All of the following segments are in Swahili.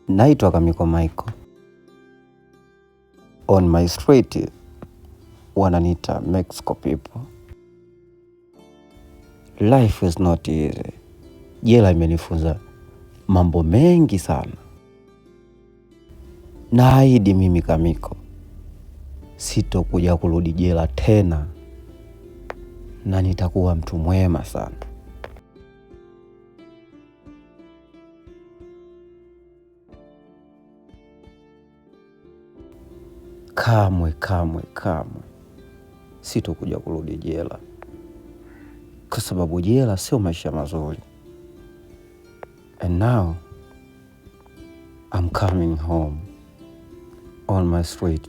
Naitwa Kamiko Michael. On my street wananiita Mexico people. Life is not easy. Jela imenifunza mambo mengi sana. Naahidi mimi Kamiko sitokuja kurudi jela tena, na nitakuwa mtu mwema sana. Kamwe sitokuja kurudi jela, kwa sababu jela sio maisha mazuri. And now I'm coming home on my street.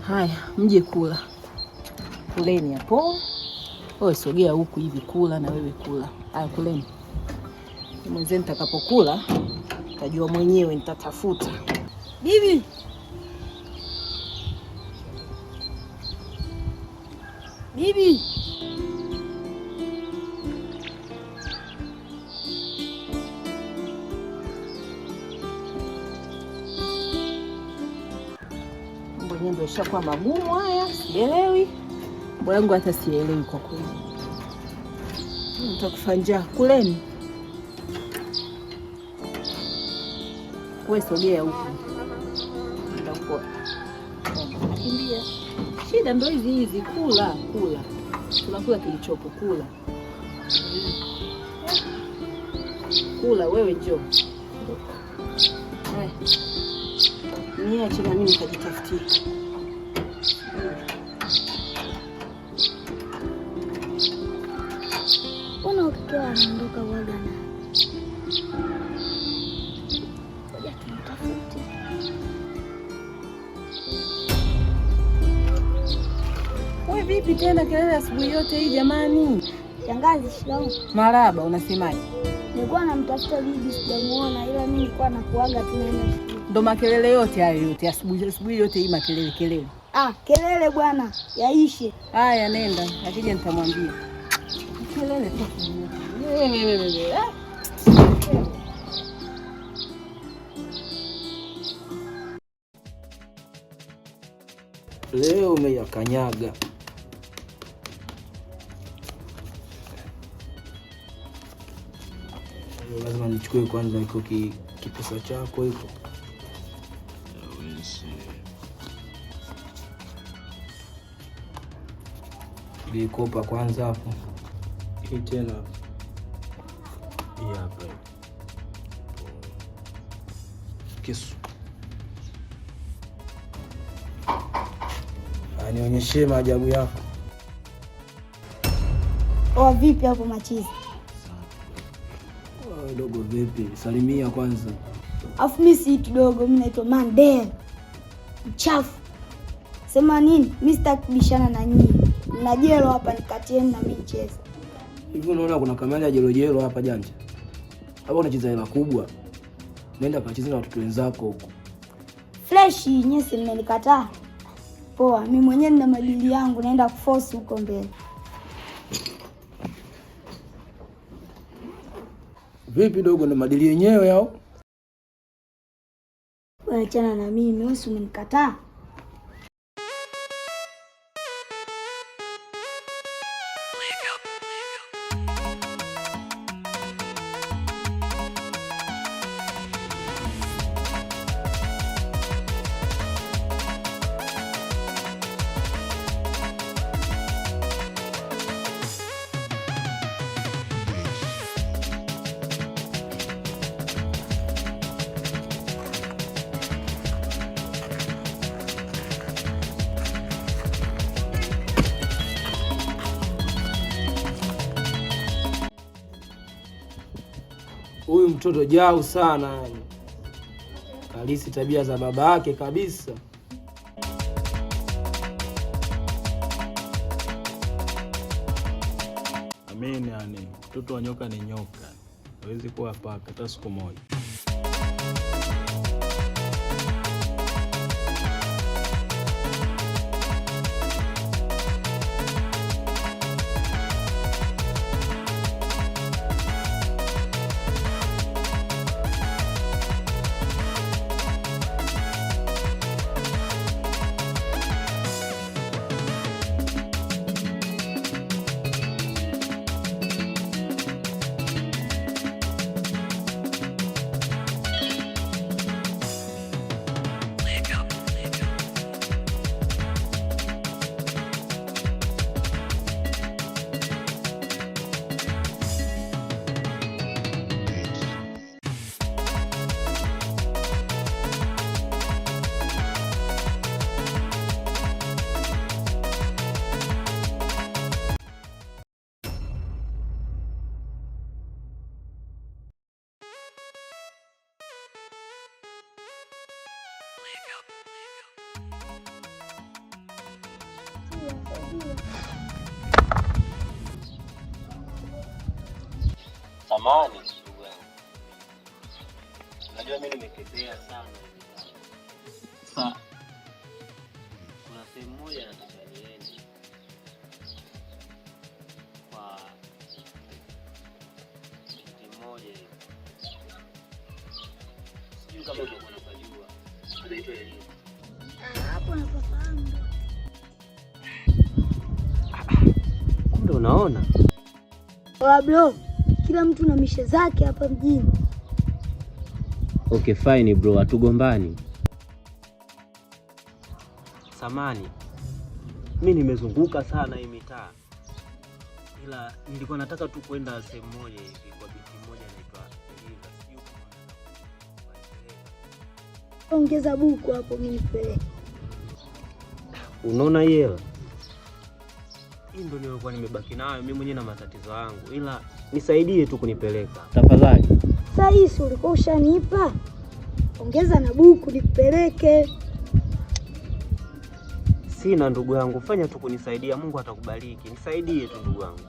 Haya, mje kula. Kuleni hapo. Wewe sogea huku hivi kula na wewe kula. Haya kuleni. Mwenzie nitakapokula utajua mwenyewe, nitatafuta. Bibi. Bibi. Ndio ishakuwa magumu haya, sielewi. Mambo yangu hata sielewi kwa kweli. Nitakufanja kuleni. Wewe sogea huko. Nitakuwa. Kimbia. Shida ndio hizi kula. Tunakula kilichopo kula. Kula wewe njoo. Haya. Niache na mimi nitajitafutia. Ukiwa anaondoka waga na ngoja tumtafute. Wewe vipi tena kelele asubuhi yote hii jamani? Shangazi, shikamoo. Marahaba, unasemaje? Nilikuwa namtafuta bibi sijamuona, ila mimi nilikuwa nakuaga tunaenda shule. Ndo makelele yote hayo yote asubuhi yote hii makelele. Kelele bwana, yaishe. Haya nenda, akija nitamwambia. Kelele tu. Leo umeyakanyaga. Lazima nichukue kwanza iko kipesa chako iko. Nilikopa kwanza hapo. Hii tena. Hii hapa. Kisu. Nionyeshe maajabu yako. Vipi hapo machizi? Dogo vipi? Salimia kwanza. Afu mimi si kidogo, mimi naitwa Mandel. Mchafu. Sema nini? Mimi sitaki kubishana na nyinyi. Mna jelo hapa nikatieni na mimi cheza. Hivi unaona kuna kamera ya jelo hapa janja? Hapo unacheza hela kubwa. Nenda kacheze na watoto wenzako huko. Fresh nyesi mmenikataa. Poa, mimi mwenyewe nina madili yangu, naenda kuforce huko mbele. Vipi dogo, na madili yenyewe yao? Waachana na mimi, wewe umenikataa. Huyu mtoto jau sana yani. Kalisi tabia za baba yake kabisa. Amini yani, mtoto wa nyoka ni nyoka. Hawezi kuwa paka hata siku moja. Samahani ndugu yangu. Najua mimi nimekepea sana. Sasa kuna sehemu moja nataka niende kwa binti mmoja hivi. Sijui kama utakuwa unajua. Anaitwa Elina. Hapo nafahamu. Kumbe unaona? Bro, kila mtu na mishe zake hapa mjini. Okay fine bro, hatugombani. Samani, mimi nimezunguka sana hii mitaa. Ila nilikuwa nataka tu kwenda sehemu moja hivi kwa binti mmoja anaitwa Eliza. Sijui kama Ongeza buku hapo mimi nipeleke. unaona hiyo? Hii ndio nilikuwa nimebaki nayo mimi mwenyewe na matatizo yangu. Ila nisaidie tu kunipeleka. Tafadhali. Sasa hii si ulikuwa ushanipa? Ongeza na buku nipeleke. Sina ndugu yangu, fanya tu kunisaidia, Mungu atakubariki. Nisaidie tu ndugu yangu.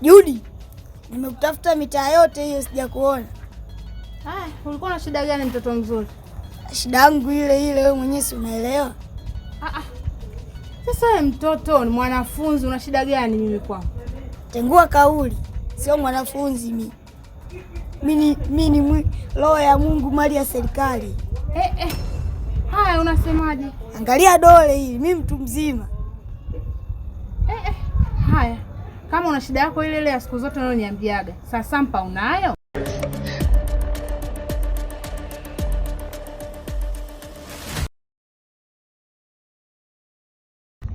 Judy, nimekutafuta mitaa yote hiyo sijakuona. Ulikuwa na shida gani mtoto mzuri? Shida yangu ile ile, wewe mwenyewe si unaelewa. Sasa wewe mtoto ni mwanafunzi, una shida gani mimi kwangu? Tengua kauli, sio mwanafunzi mimi. Mimi ni roho ya Mungu, mali ya serikali. Haya, unasemaje? Angalia dole hili, mimi mtu mzima. Haya, kama una shida yako ile ya siku zote unaniambiaga. Sasa mpa unayo?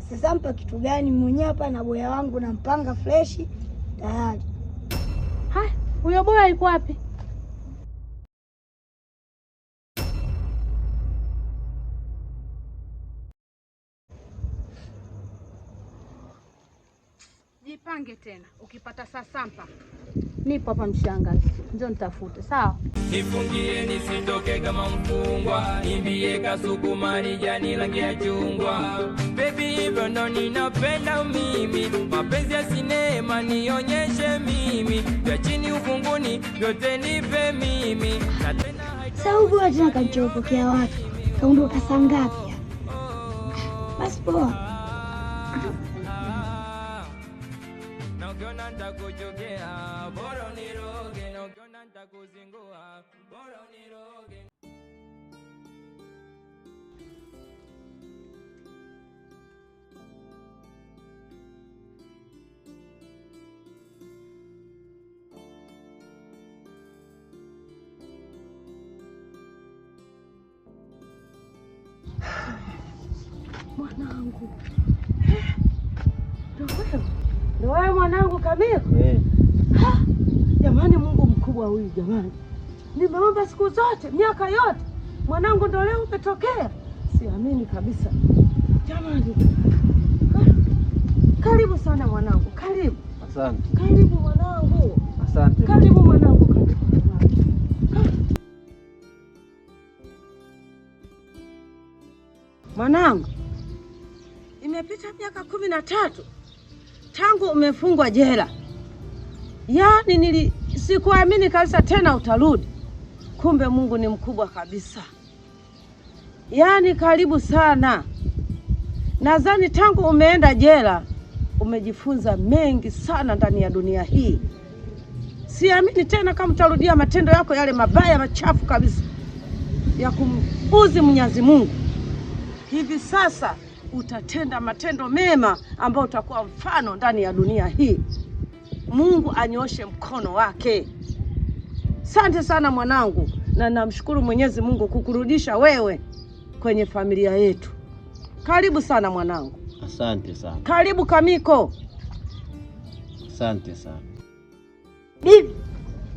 Sasa mpa kitu gani? Mwenyewe hapa na boya wangu na mpanga freshi tayari. Haya, huyo boya yuko wapi? Jipange tena, ukipata sasampa nipo hapa mshangazi, njoo nitafute, sawa? Nifungie nisitoke kama mfungwa, nimbie kasukumani jani rangi ya chungwa. Baby hivyo ndo ninapenda mimi, mapenzi ya sinema nionyeshe mimi, vya chini ufunguni vyote nipe mimi. Sasa huko tena kanchopokea watu, kaondoka saa ngapi? Basi poa. Ukiona nitakujogea, bora uniroge, na ukiona nitakuzingua, bora uniroge. Mwanangu. Ndio wewe mwanangu Kamiko? Jamani, Mungu mkubwa huyu jamani. Nimeomba siku zote, miaka yote. Mwanangu ndio leo umetokea. Siamini kabisa. Jamani. Karibu sana mwanangu, karibu. Asante. Karibu mwanangu. Asante. Karibu mwanangu, karibu. Mwanangu, imepita miaka 13 tangu umefungwa jela. Yaani sikuamini kabisa tena utarudi. Kumbe Mungu ni mkubwa kabisa. Yaani karibu sana. Nadhani tangu umeenda jela umejifunza mengi sana ndani ya dunia hii. Siamini tena kama utarudia matendo yako yale mabaya machafu kabisa ya kumuudhi Mwenyezi Mungu. Hivi sasa utatenda matendo mema ambayo utakuwa mfano ndani ya dunia hii. Mungu anyoshe mkono wake. Asante sana mwanangu, na namshukuru Mwenyezi Mungu kukurudisha wewe kwenye familia yetu. Karibu sana mwanangu. Asante sana. Karibu Kamiko. Asante sana. Bibi,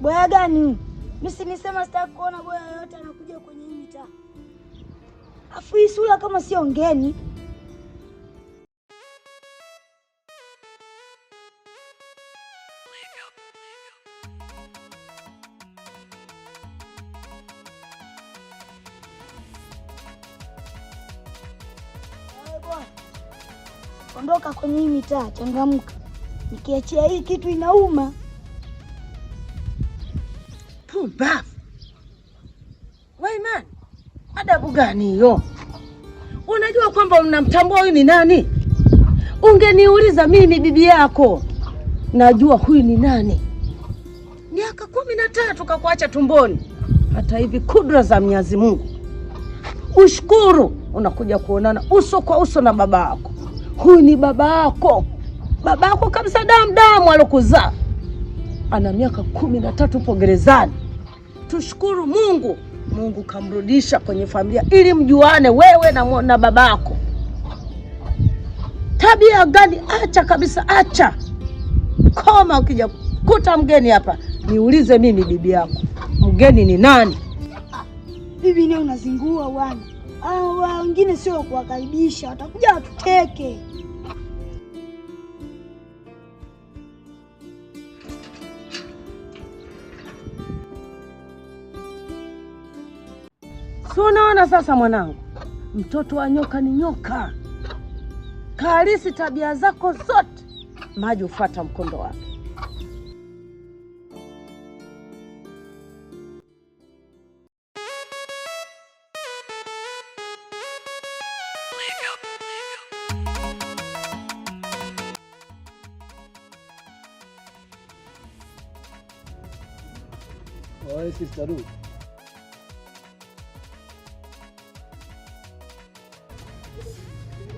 boya gani? Mimi nisema sitaki kuona boya yote anakuja kwenye hii mitaa. Afu hii sura kama sio ngeni. Ondoka kwenye hii mitaa, changamka. Nikiachia hii kitu inauma. Pumbavu. Wewe man, adabu gani hiyo? Unajua kwamba unamtambua huyu ni nani? Ungeniuliza mimi bibi yako. Najua huyu ni nani. Miaka 13 kakuacha tumboni. Hata hivi kudra za Mwenyezi Mungu. Ushukuru unakuja kuonana uso kwa uso na baba yako. Huyu ni baba yako. Baba yako kabisa damu alokuzaa. Ana miaka 13 upo gerezani. Tushukuru Mungu. Mungu kamrudisha kwenye familia ili mjuane wewe na babako. Tabia gani? Acha kabisa, acha. Koma ukija kuta mgeni hapa, niulize mimi bibi yako. Mgeni ni nani? Bibi ni unazingua bwana. Wengine sio kuwakaribisha, watakuja watuteke. Si unaona sasa mwanangu, mtoto wa nyoka ni nyoka. Kalisi tabia zako zote, maji ufuata mkondo wake. Wewe sister du.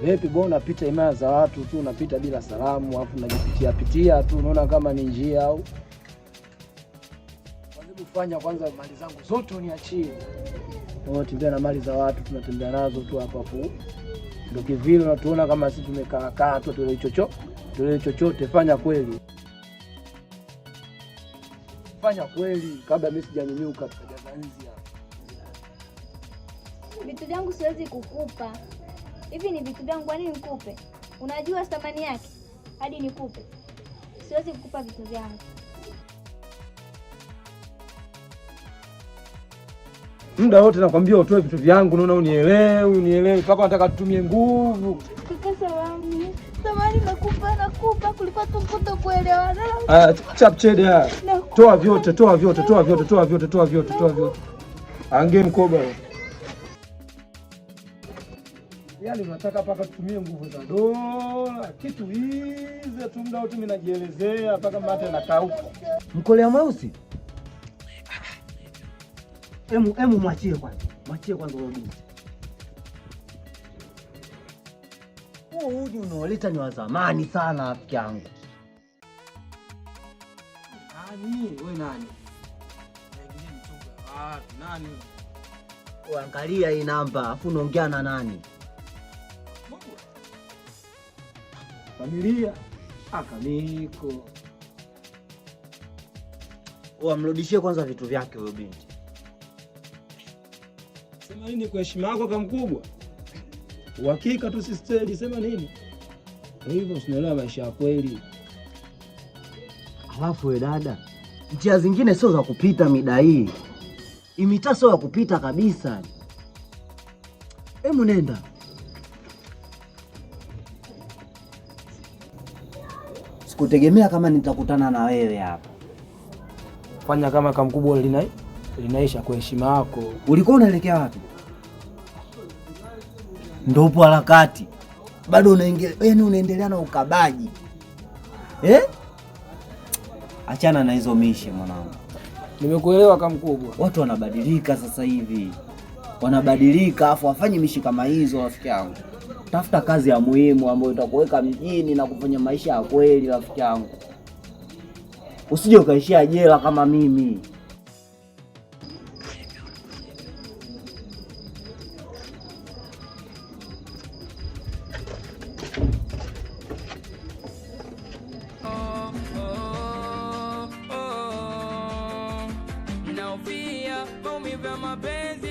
Vipi bwana, unapita imaya za watu tu, unapita bila salamu, alafu unajipitia pitia tu, unaona kama ni njia au? Kwanza kufanya kwanza mali zangu zote uniachie. Tunatembea na mali za watu, tunatembea nazo tu hapa hapo. Ndio kivile unatuona kama sisi tumekaa tu tule chochote. Fanya kweli. Fanya kweli kabla mimi sijanyunyuka tukajaza nzi hapa. Vitu vyangu siwezi kukupa. Hivi ni vitu vyangu, kwani nikupe? Unajua thamani yake hadi nikupe? Siwezi kukupa vitu vyangu. Muda wote nakwambia utoe vitu vyangu, unaona unielewi mpaka nataka tutumie nguvu. Kaka wangu, thamani nakupa kuliko tukuto kuelewana. Chap cheda. Toa vyote. Ange mkoba. Yaani unataka paka tutumie nguvu za dola, kitu hizi tu muda wote mimi najielezea mpaka mate nakauka. Mkolea mweusi. Emu mwachie kwanza wewe. Uji unaoleta ni wa zamani sana rafiki yangu. Wewe nani? Nani? Angalia hii namba, afu unaongea na nani? Familia. Akaniko. Amrudishie kwanza vitu vyake huyo binti. Sema nini kwa heshima yako kama mkubwa? Uhakika tu sisteli, sema nini? Hivyo usinaelewa maisha ya kweli. Alafu we dada, njia zingine sio za kupita mida hii. Imitaa sio ya kupita kabisa. Hebu nenda. Sikutegemea kama nitakutana na wewe hapa. Fanya kama mkubwa linaisha kwa heshima yako. Ulikuwa unaelekea wapi? Ndio upo harakati. Bado unaendelea na ukabaji. Achana na hizo mishe mwanangu. Nimekuelewa kama mkubwa. Watu wanabadilika sasa hivi. Wanabadilika afu wafanye mishi kama hizo rafiki yangu. Tafuta kazi ya muhimu ambayo itakuweka mjini na kufanya maisha ya kweli rafiki yangu. Usije ukaishia jela kama mimi. Naofia maumivu ya mapenzi.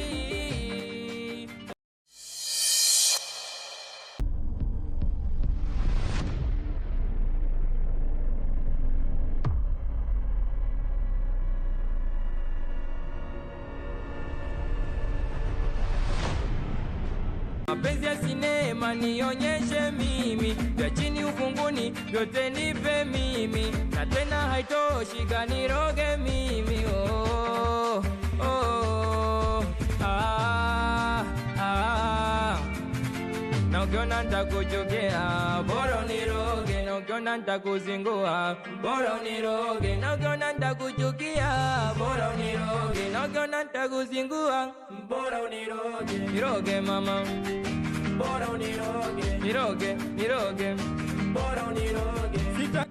Mapenzi ya sinema nionyeshe mimi, vya chini ufunguni vyote nipe mimi, na tena haitoshi ganiroge mimi. Na ukiona nitakuchokea bora uniroge, na ukiona nitakuzingua bora uniroge, na ukiona nitakuchukia bora uniroge, na ukiona nitakuzingua bora uniroge. Niroge mama, bora uniroge, niroge bora uniroge.